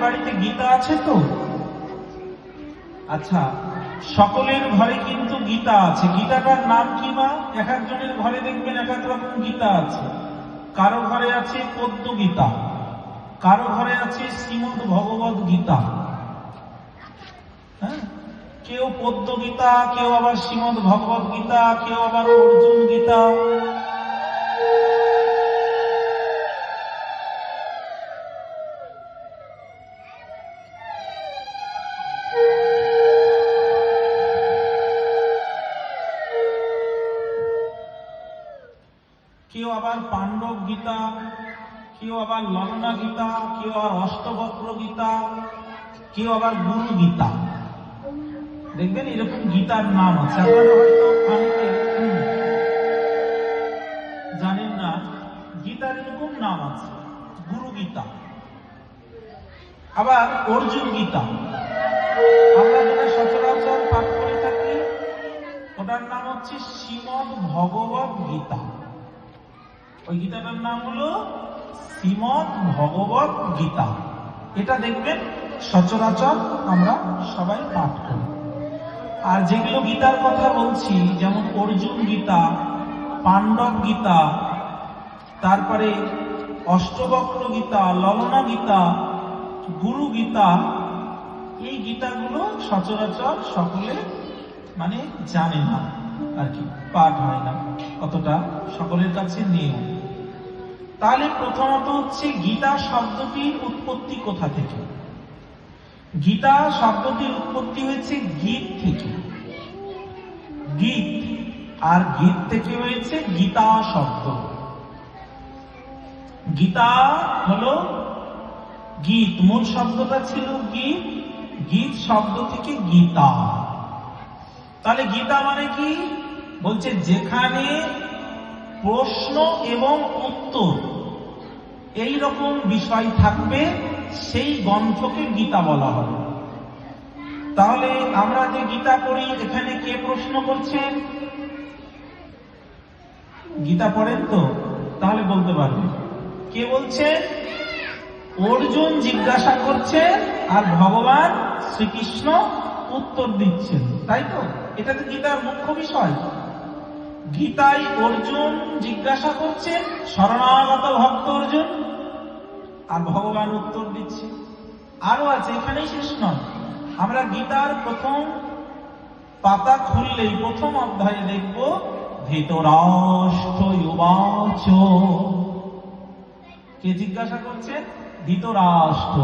বাড়িতে গীতা আছে তো? আচ্ছা, সকলের ঘরে কিন্তু গীতা আছে। গীতাটার নাম কি মা? এক একজনের ঘরে দেখবেন এক এক রকম গীতা আছে। কারো ঘরে আছে পদ্ম গীতা, কারো ঘরে আছে শ্রীমদ ভগবত গীতা। হ্যাঁ, কেউ পদ্ম গীতা, কেউ আবার শ্রীমদ ভগবত গীতা, কেউ আবার অর্জুন গীতা। কেউ আবার পাণ্ডব গীতা, কেউ আবার ললনা গীতা, কেউ আবার অষ্টবক্র গীতা, কেউ আবার গুরু গীতা। দেখবেন এরকম গীতার নাম আছে। আপনারা হয়তো অনেকে জানেন না, গীতার এরকম নাম আছে, গুরু গীতা, আবার অর্জুন গীতা। আমরা যেটা সচরাচর পাঠ করে থাকি ওটার নাম হচ্ছে শ্রীমদ ভগবত গীতা। ওই গীতাটার নাম হলো শ্রীমদ ভগবত গীতা। এটা দেখবেন সচরাচর আমরা সবাই পাঠ করি। আর যেগুলো গীতার কথা বলছি, যেমন অর্জুন গীতা, পাণ্ডব গীতা, তারপরে অষ্টবক্র গীতা, ললনা গীতা, গুরু গীতা, এই গীতাগুলো সচরাচর সকলে মানে জানে না আর কি, পাঠ হয় না, অতটা সকলের কাছে নেই। তাহলে প্রথমত হচ্ছে গীতা শব্দটির উৎপত্তি কোথা থেকে? গীতা শব্দটির উৎপত্তি হয়েছে গীত থেকে। গীত, আর গীত থেকে হয়েছে গীতা শব্দ। গীতা হলো গীত, মূল শব্দটা ছিল গীত, গীত শব্দ থেকে গীতা। তাহলে গীতা মানে কি? বলছে যেখানে প্রশ্ন এবং উত্তর এই রকম বিষয় থাকবে সেই গ্রন্থকে গীতা বলা হবে। তাহলে আমরা যে গীতা পড়ি, এখানে কে প্রশ্ন করছেন? গীতা পড়েন তো, তাহলে বলতে পারবেন কে বলছে? অর্জুন জিজ্ঞাসা করছে আর ভগবান শ্রীকৃষ্ণ উত্তর দিচ্ছেন, তাই তো? এটা তো গীতার মুখ্য বিষয়। গীতায় অর্জুন জিজ্ঞাসা করছে, শরণাগত ভক্ত অর্জুন, আর ভগবান উত্তর দিচ্ছে। আরো আছে, এখানেই শেষ নয়। আমরা গীতার প্রথম পাতা খুললেই প্রথম অধ্যায়ে দেখব ধৃতরাষ্ট্র উবাচ। কে জিজ্ঞাসা করছেন? ধৃতরাষ্ট্র।